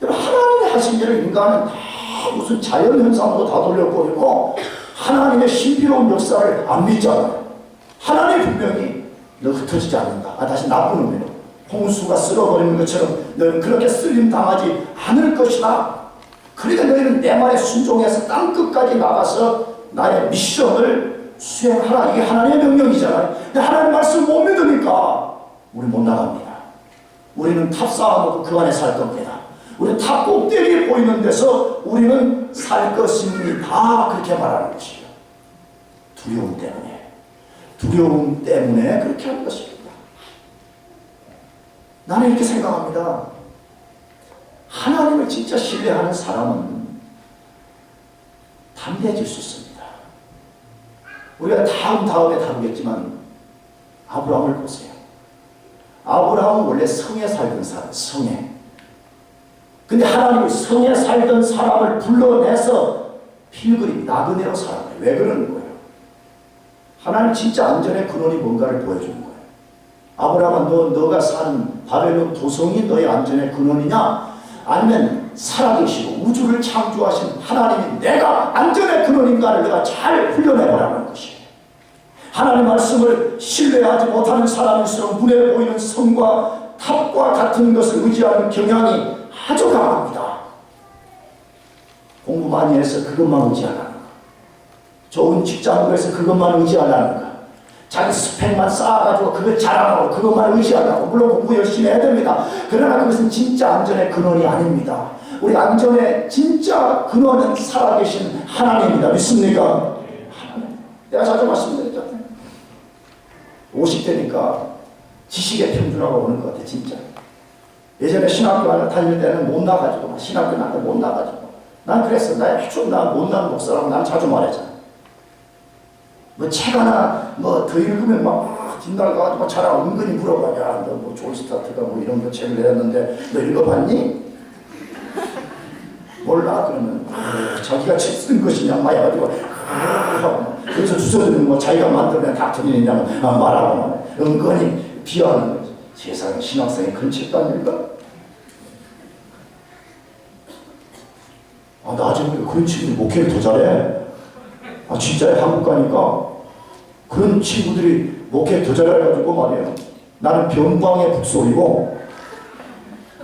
Speaker 1: 하나님이 하신 일을 인간은 다 무슨 자연현상으로 다 돌려버리고 하나님의 신비로운 역사를 안 믿잖아요. 하나님이 분명히 너 흩어지지 않는다. 다시 나쁜 의미로 홍수가 쓸어버리는 것처럼 너는 그렇게 쓸림 당하지 않을 것이다. 그러니까 너희는 내 말에 순종해서 땅끝까지 나가서 나의 미션을 수행하라. 이게 하나님의 명령이잖아요. 근데 하나님 말씀 못 믿으니까 우리 못 나갑니다. 우리는 탑 쌓아놓고 그 안에 살 겁니다. 우리 탑 꼭대기에 보이는 데서 우리는 살 것입니다. 그렇게 말하는 것이에요. 두려움 때문에. 두려움 때문에 그렇게 하는 것입니다. 나는 이렇게 생각합니다. 하나님을 진짜 신뢰하는 사람은 담대해질 수 있습니다. 우리가 다음에 다루겠지만 아브라함을 보세요. 아브라함은 원래 성에 살던 사람, 성에. 근데 하나님이 성에 살던 사람을 불러내서 필그림, 나그네로 살아요. 왜 그러는 거예요? 하나님 진짜 안전의 근원이 뭔가를 보여주는 거예요. 아브라함아, 너가 사는 바벨론 도성이 너의 안전의 근원이냐? 아니면 살아계시고 우주를 창조하신 하나님이 내가 안전의 근원인가를 내가 잘 훈련해보라는 것이에요. 하나님 말씀을 신뢰하지 못하는 사람일수록 눈에 보이는 성과 탑과 같은 것을 의지하는 경향이 아주 강합니다. 공부 많이 해서 그것만 의지하라는 거. 좋은 직장 구해서 그것만 의지하라는 거. 자기 스펙만 쌓아가지고 그것 자랑하고 그것만 의지하라고. 물론 공부 열심히 해야 됩니다. 그러나 그것은 진짜 안전의 근원이 아닙니다. 우리 안전의 진짜 근원은 살아계신 하나님입니다. 믿습니까? 하나님. 내가 자주 말씀드렸잖아요. 50대니까 지식의 평준화가 오는 것 같아. 진짜. 예전에 신학교 다닐 때는 못 나가지고 신학교 나가 못 나가지고 난 그랬어. 나 못난 목사라고 난 자주 말했잖아. 뭐 책 하나 뭐 더 읽으면 막 뒷날 가가지고 자랑 은근히 물어봐야 너 뭐 졸스타트가 뭐 이런 거 책을 내렸는데 너 읽어봤니? 몰라. 그러면 자기가 책 쓴 것이냐 막 해가지고 그래서 주소들은 뭐 자기가 만들어낸 닥터리냐 말하고 은근히 비하하는 거지. 세상에 신학생이 그런 책도 안 읽어? 나중에 그런 친구들이 목회를 더 잘해. 진짜 한국 가니까 그런 친구들이 목회 더 잘해가지고 말이에요. 나는 병광의 북소리고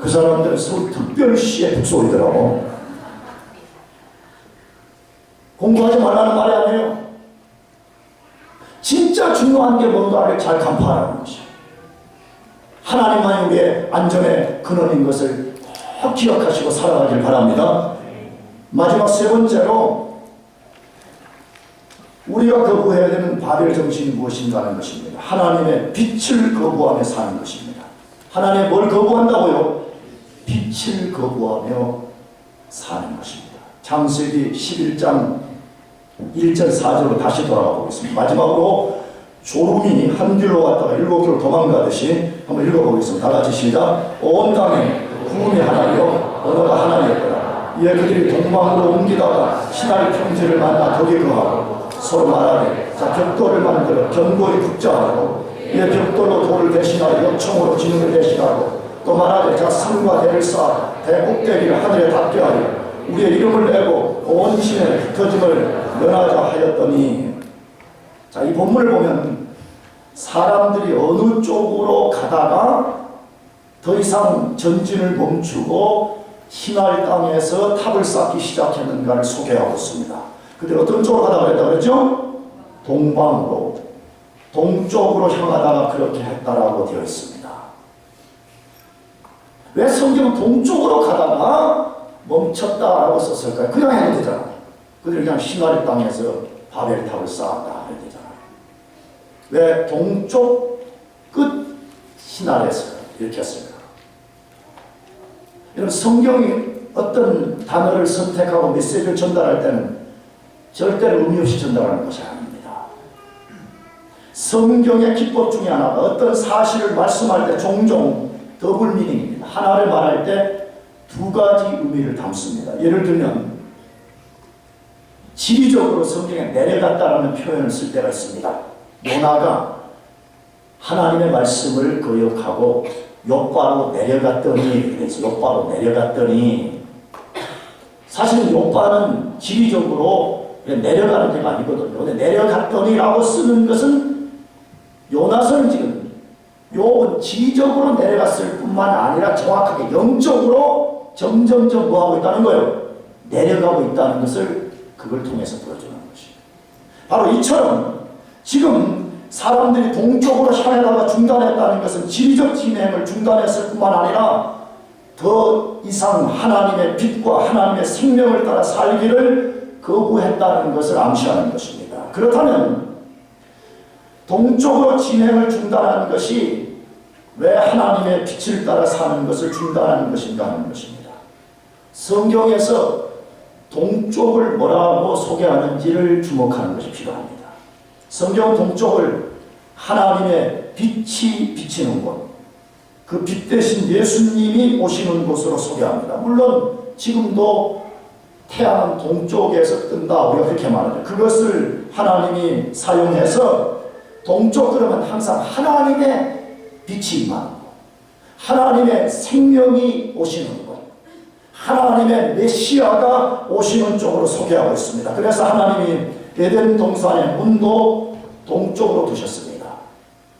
Speaker 1: 그 사람들은 서울 특별시의 북소리더라고. 공부하지 말라는 말이 아니에요. 진짜 중요한 게 뭔가를 잘 간파하라는 것이에요. 하나님만이 우리의 안전의 근원인 것을 꼭 기억하시고 살아가길 바랍니다. 마지막 세 번째로 우리가 거부해야 되는 바벨 정신이 무엇인가 하는 것입니다. 하나님의 빛을 거부하며 사는 것입니다. 하나님의 뭘 거부한다고요? 빛을 거부하며 사는 것입니다. 창세기 11장 1절 4절로 다시 돌아가 보겠습니다. 마지막으로 졸음이 한 길로 갔다가 7길로 도망가듯이 한번 읽어보겠습니다. 다 같이 시작. 온 땅에 구름이 하나요 언어가 하나였더라. 이에 그들이 동방으로 옮기다가 시나이 평지를 만나 거기 거하고 서로 말하되 자 벽돌을 만들어 견고히 붙자하고 이에 벽돌로 돌을 대신하여 역청으로 진흙을 대신하고 또 말하되 자 산과 대를 쌓아 대 꼭대기를 하늘에 닿게 하여 우리의 이름을 내고 온 신의 흩어짐을 면하자 하였더니. 자, 이 본문을 보면 사람들이 어느 쪽으로 가다가 더 이상 전진을 멈추고 시나이 땅에서 탑을 쌓기 시작했는가를 소개하고 있습니다. 그들이 어떤 쪽으로 가다가 그랬다 그랬죠? 동방으로, 동쪽으로 향하다가 그렇게 했다라고 되어 있습니다. 왜 성경은 동쪽으로 가다가 멈췄다라고 썼을까요? 그냥 해도 되잖아요. 그들이 그냥 시나리 땅에서 바벨탑을 쌓았다 해도 되잖아요. 왜 동쪽 끝 시나리에서 이렇게 했을까? 여러분, 성경이 어떤 단어를 선택하고 메시지를 전달할 때는 절대로 의미 없이 전달하는 것이 아닙니다. 성경의 기법 중에 하나가 어떤 사실을 말씀할 때 종종 더블 미닝입니다. 하나를 말할 때 두 가지 의미를 담습니다. 예를 들면 지리적으로 성경에 내려갔다라는 표현을 쓸 때가 있습니다. 요나가 하나님의 말씀을 거역하고 욥바로 내려갔더니, 그래서 욥바로 내려갔더니, 사실은 욥바는 지리적으로 내려가는 데가 아니거든요. 근데 내려갔더니라고 쓰는 것은 요나서는 지금 욥은 지리적으로 내려갔을 뿐만 아니라 정확하게 영적으로 점점점 뭐하고 있다는 거예요? 내려가고 있다는 것을 그걸 통해서 보여주는 것입니다. 바로 이처럼 지금 사람들이 동쪽으로 향해다가 중단했다는 것은 지리적 진행을 중단했을 뿐만 아니라 더 이상 하나님의 빛과 하나님의 생명을 따라 살기를 거부했다는 것을 암시하는 것입니다. 그렇다면 동쪽으로 진행을 중단하는 것이 왜 하나님의 빛을 따라 사는 것을 중단하는 것인가 하는 것입니다. 성경에서 동쪽을 뭐라고 소개하는지를 주목하는 것이 필요합니다. 성경은 동쪽을 하나님의 빛이 비치는 곳, 그 빛 대신 예수님이 오시는 곳으로 소개합니다. 물론 지금도 태양은 동쪽에서 뜬다, 우리가 그렇게 말하죠. 그것을 하나님이 사용해서 동쪽 그러면 항상 하나님의 빛이 임하는 곳, 하나님의 생명이 오시는 곳, 하나님의 메시아가 오시는 쪽으로 소개하고 있습니다. 그래서 하나님이 에덴 동산의 문도 동쪽으로 두셨습니다.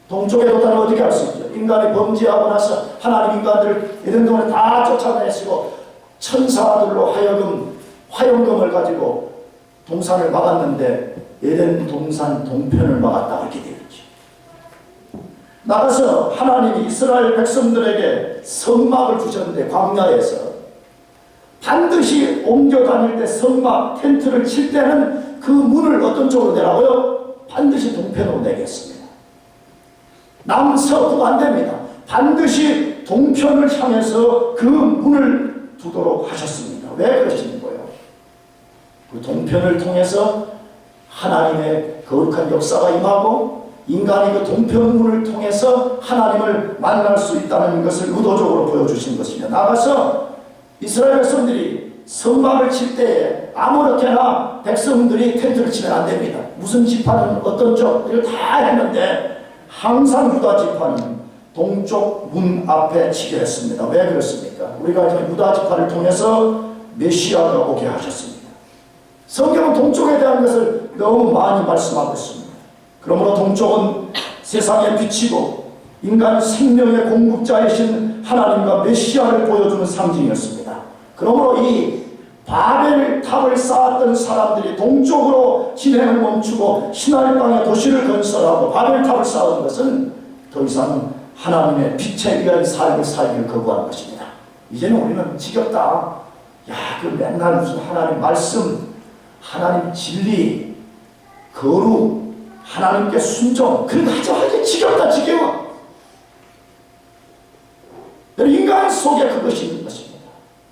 Speaker 1: 동쪽에 뒀다는 어떻게 알 수 있죠? 인간이 범죄하고 나서 하나님 인간들을 에덴 동산에 다 쫓아내시고 천사들로 하여금 화염검을 가지고 동산을 막았는데 에덴 동산 동편을 막았다 이렇게 되어 있죠. 나가서 하나님이 이스라엘 백성들에게 성막을 주셨는데 광야에서 반드시 옮겨 다닐 때 성막 텐트를 칠 때는 그 문을 어떤 쪽으로 내라고요? 반드시 동편으로 내겠습니다. 남서북 안 됩니다. 반드시 동편을 향해서 그 문을 두도록 하셨습니다. 왜 그러시는 거예요? 그 동편을 통해서 하나님의 거룩한 역사가 임하고 인간이 그 동편문을 통해서 하나님을 만날 수 있다는 것을 의도적으로 보여주신 것입니다. 나가서 이스라엘 백성들이 성막을 칠 때에 아무렇게나 백성들이 텐트를 치면 안 됩니다. 무슨 지파는 어떤 쪽 이걸 다 했는데 항상 유다 지파는 동쪽 문 앞에 치게 했습니다. 왜 그렇습니까? 우리가 이제 유다 지파를 통해서 메시아가 오게 하셨습니다. 성경은 동쪽에 대한 것을 너무 많이 말씀하고 있습니다. 그러므로 동쪽은 세상의 빛이고 인간 생명의 공급자이신 하나님과 메시아를 보여주는 상징이었습니다. 그러므로 이 바벨탑을 쌓았던 사람들이 동쪽으로 진행을 멈추고 시나리 땅에 도시를 건설하고 바벨탑을 쌓은 것은 더 이상 하나님의 빛에 의한 삶을 살기를 거부한 것입니다. 이제는 우리는 지겹다. 야, 그 맨날 무슨 하나님 말씀, 하나님 진리, 거룩, 하나님께 순종, 그런 거 하지 지겹다, 지겨워. 인간 속에 그것이 있는 것입니다.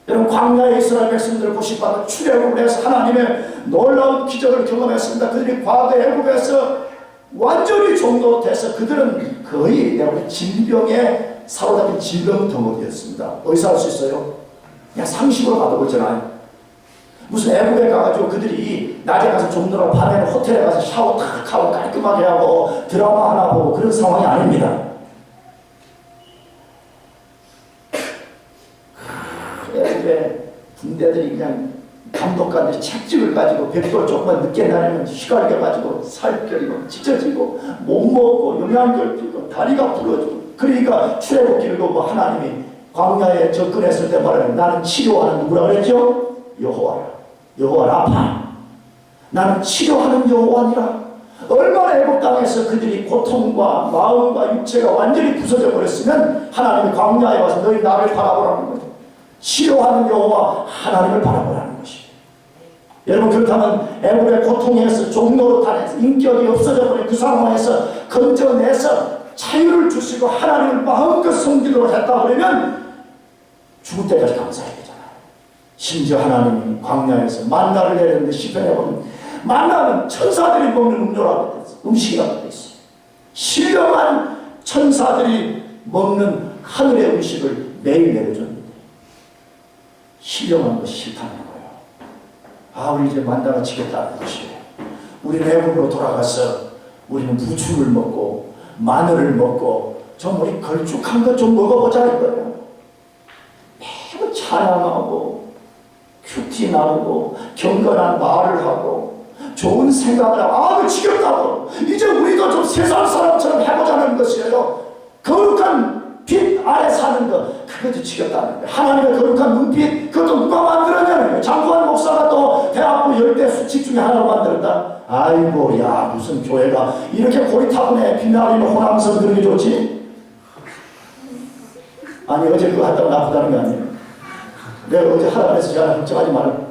Speaker 1: 여러분, 광야의 이스라엘 백성들을 보시면 출애굽을 해서 하나님의 놀라운 기적을 경험했습니다. 그들이 과거 애굽에서 완전히 종도돼서 그들은 거의 질병에 사로잡힌 질병 덩어리였습니다. 어디서 할 수 있어요? 그냥 상식으로 가도 그렇잖아요. 무슨 애국에 가가지고 그들이 낮에 가서 종로로 밤에는 호텔에 가서 샤워 탁 하고 깔끔하게 하고 드라마 하나 보고 그런 상황이 아닙니다. 애국에 군대들이 그냥 감독관들이 책찍을 가지고 백돌 조금만 늦게 나면 휘갈겨 가지고 살결이고 찢어지고 못 먹고 영양결 뛰고 다리가 부러지고 그러니까 출애굽 길고 뭐 하나님이 광야에 접근했을 때 말하는 나는 치료하는 누구라 그랬죠? 여호와라. 여호와 라파. 나는 치료하는 여호와니라. 얼마나 애굽 땅에서 그들이 고통과 마음과 육체가 완전히 부서져 버렸으면 하나님이 광야에 와서 너희 나를 바라보라는 거죠. 치료하는 여호와 하나님을 바라보라는 것이에요. 여러분 그렇다면 애굽의 고통에서 종노릇하면서 인격이 없어져 버린 그 상황에서 건져내서 자유를 주시고 하나님을 마음껏 섬기도록 했다 그러면 죽을 때까지 감사해야 되잖아요. 심지어 하나님이 광야에서 만나를 내렸는데 시편에 보면 만나는 천사들이 먹는 음료라고 음식이라고 되어 있어요. 신령한 천사들이 먹는 하늘의 음식을 매일 내려줬는데 신령한 것이 싫다는 거예요. 아, 우리 이제 만나가 지겠다는 것이에요. 우리는 애굽으로 돌아가서 우리는 부추를 먹고 마늘을 먹고 좀 우리 걸쭉한 것 좀 먹어보자 이거예요. 매번 찬양하고 큐티 나누고 경건한 말을 하고 좋은 생각을 하고 아, 그 지겹다고 이제 우리도 좀 세상 사람처럼 해보자는 것이에요. 거룩한 빛 아래 사는 것 그것도 지겹다는 거예요. 하나님의 거룩한 눈빛 그것도 누가 만들었냐는 거예요. 장구한 목사가 또 대학부 10대 수칙 중에 하나를 만들었다. 아이고 야 무슨 교회가 이렇게 고리타분해 빛나리는 호남선 그런 게 좋지? 아니 어제 그거 한다고 나쁘다는 게 아니에요. 내가 어제 하라 그래서 제가 걱정하지 말고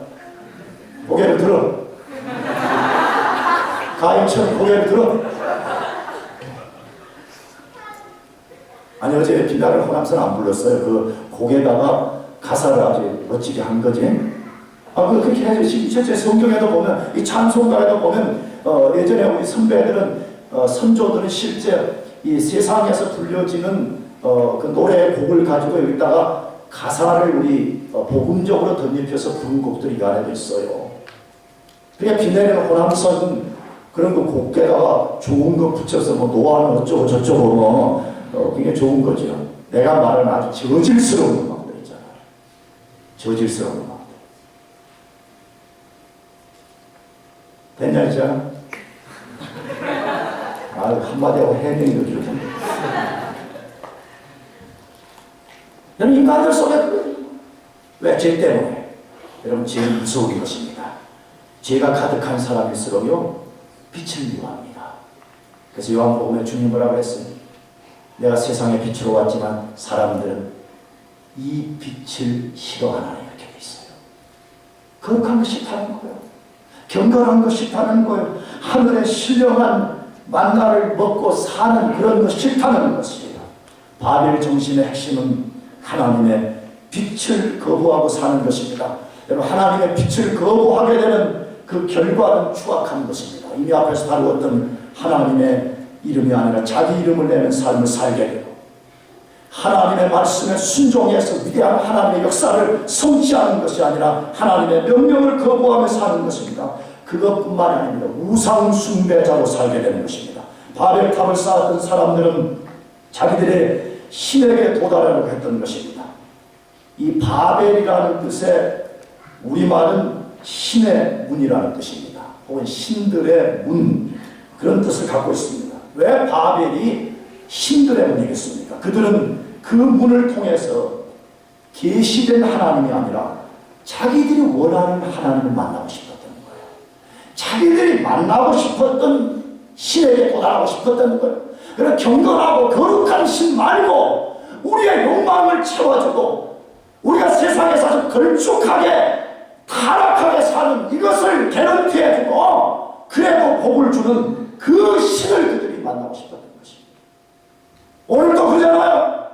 Speaker 1: 고개를 들어. 가인처럼 고개를 들어. 아니 어제 빛나는 호남선 안 불렀어요. 그 곡에다가 가사를 아주 멋지게 한 거지. 아, 그렇게 해야죠. 실제 성경에도 보면, 이 찬송가에도 보면, 예전에 우리 선배들은, 선조들은 실제 이 세상에서 불려지는, 그 노래의 곡을 가지고 여기다가 가사를 우리 복음적으로 덧입혀서 부른 곡들이 이 안에도 있어요. 그러니까 비 내리는 호남선 그런 거 곡에다가 좋은 거 붙여서 뭐 노아는 어쩌고 저쩌고 뭐, 그게 좋은 거죠. 내가 말하는 아주 저질스러운 음악들 있잖아요. 저질스러운 음악. 됐냐 이제? 아 한마디 하고 해명이 더 줄텐데. 여러분 인간들 속에 왜? 죄 때문에. 여러분 죄는 무서운 것입니다. 죄가 가득한 사람일수록요 빛을 미워합니다. 그래서 요한복음에 주님 뭐라고 그랬어요? 내가 세상에 빛으로 왔지만 사람들은 이 빛을 싫어하나 이렇게 돼 있어요. 거룩한 것이 싫다는 거예요. 경건한 것이 싫다는 거예요. 하늘의 신령한 만나를 먹고 사는 그런 것이 싫다는 것이에요. 바벨 정신의 핵심은 하나님의 빛을 거부하고 사는 것입니다. 여러분 하나님의 빛을 거부하게 되는 그 결과는 추악한 것입니다. 이미 앞에서 다루었던 하나님의 이름이 아니라 자기 이름을 내는 삶을 살게 되고 하나님의 말씀에 순종해서 위대한 하나님의 역사를 성취하는 것이 아니라 하나님의 명령을 거부하며 사는 것입니다. 그것뿐만 아닙니다. 우상 숭배자로 살게 되는 것입니다. 바벨탑을 쌓았던 사람들은 자기들의 신에게 도달하려고 했던 것입니다. 이 바벨이라는 뜻의 우리말은 신의 문이라는 뜻입니다. 혹은 신들의 문 그런 뜻을 갖고 있습니다. 왜 바벨이 신들의 문이겠습니까? 그들은 그 문을 통해서 계시된 하나님이 아니라 자기들이 원하는 하나님을 만나고 싶었던 거예요. 자기들이 만나고 싶었던 신에게 도달하고 싶었던 거예요. 그래서 경건하고 거룩한 신 말고 우리의 욕망을 채워주고 우리가 세상에서 아주 걸쭉하게 타락하게 사는 이것을 개런티해주고 그래도 복을 주는 그 신을 그들이 만나고 싶었던 것입니다. 오늘도 그러잖아요.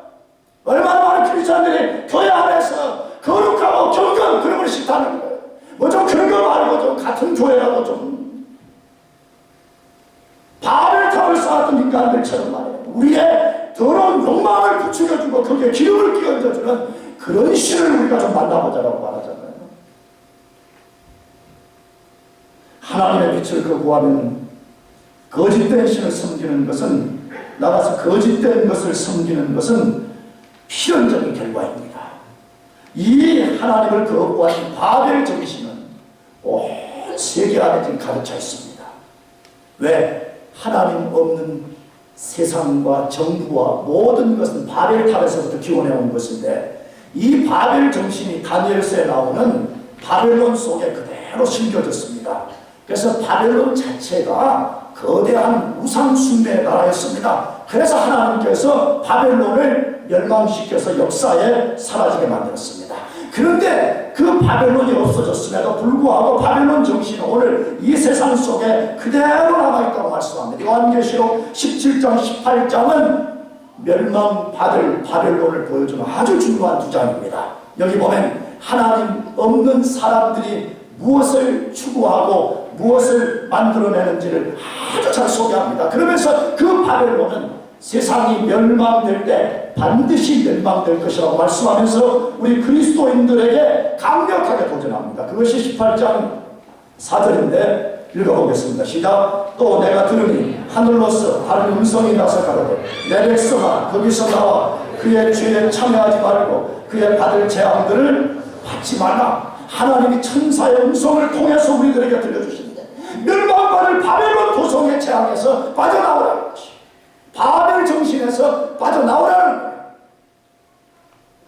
Speaker 1: 얼마나 많은 크리스찬들이 교회 안에서 거룩하고 경건 그런 걸 싫다는 거예요. 뭐 좀 그런 거 말고 좀 같은 교회라도 좀 바벨탑을 쌓았던 인간들처럼 말이에요. 우리의 더러운 욕망을 부추겨주고 거기에 기름을 끼얹어주는 그런 신을 우리가 좀 만나보자라고 말하잖아요. 하나님의 빛을 거부하면 거짓된 신을 섬기는 것은 나가서 거짓된 것을 섬기는 것은 필연적인 결과입니다. 이 하나님을 거부한 바벨 정신은 온 세계 안에 지금 가득 차 있습니다. 왜? 하나님 없는 세상과 정부와 모든 것은 바벨탑에서부터 기원해 온 것인데 이 바벨 정신이 다니엘서에 나오는 바벨론 속에 그대로 심겨졌습니다. 그래서 바벨론 자체가 거대한 우상 숭배의 나라였습니다. 그래서 하나님께서 바벨론을 멸망시켜서 역사에 사라지게 만들었습니다. 그런데 그 바벨론이 없어졌음에도 불구하고 바벨론 정신은 오늘 이 세상 속에 그대로 남아있다고 말씀합니다. 요한계시록 17장 18장은 멸망받을 바벨론을 보여주는 아주 중요한 두 장입니다. 여기 보면 하나님 없는 사람들이 무엇을 추구하고 무엇을 만들어내는지를 아주 잘 소개합니다. 그러면서 그 바벨론은 세상이 멸망될 때 반드시 멸망될 것이라고 말씀하면서 우리 그리스도인들에게 강력하게 도전합니다. 그것이 18장 4절인데 읽어보겠습니다. 시작. 또 내가 들으니 하늘로서 다른 음성이 나서 가로되 내 백성아 거기서 나와 그의 죄에 참여하지 말고 그의 받을 재앙들을 받지 말라. 하나님이 천사의 음성을 통해서 우리들에게 들려주시는데 멸망받을 바벨론 도성의 재앙에서 빠져나오라는 것이, 바벨 정신에서 빠져나오라는 거예요.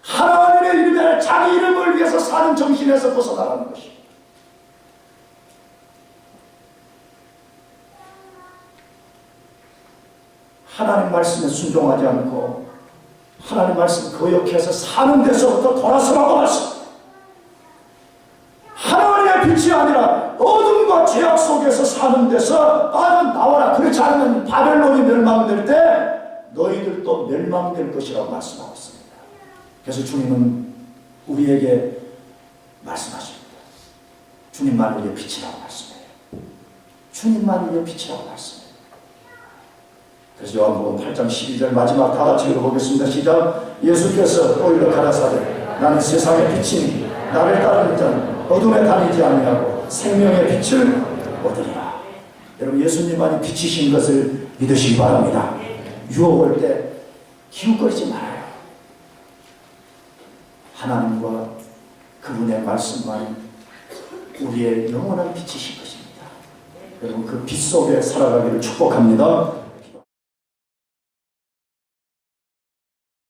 Speaker 1: 하나님의 이름에 자기 이름을 위해서 사는 정신에서 벗어나라는 것이. 하나님 말씀에 순종하지 않고 하나님 말씀 거역해서 사는 데서부터 돌아서라고 말씀. 하나님의 빛이 아니라 어둠과 죄악 속에서 사는 데서 빠져나와라. 그렇지 않으면 바벨론이 멸망될 때 너희들도 멸망될 것이라고 말씀하고 있습니다. 그래서 주님은 우리에게 말씀하십니다. 주님만 우리의 빛이라고 말씀해요. 주님만 우리의 빛이라고 말씀해요. 그래서 요한복음 8장 12절 마지막 다 같이 읽어보겠습니다. 시작. 예수께서 또 이렇게 가라사대 나는 세상의 빛이니 나를 따르는 자는 어둠에 다니지 아니하고 생명의 빛을 얻으리라. 여러분 예수님만이 빛이신 것을 믿으시기 바랍니다. 유혹 올 때 기웃거리지 말아요. 하나님과 그분의 말씀만 우리의 영원한 빛이신 것입니다. 여러분 그 빛 속에 살아가기를 축복합니다.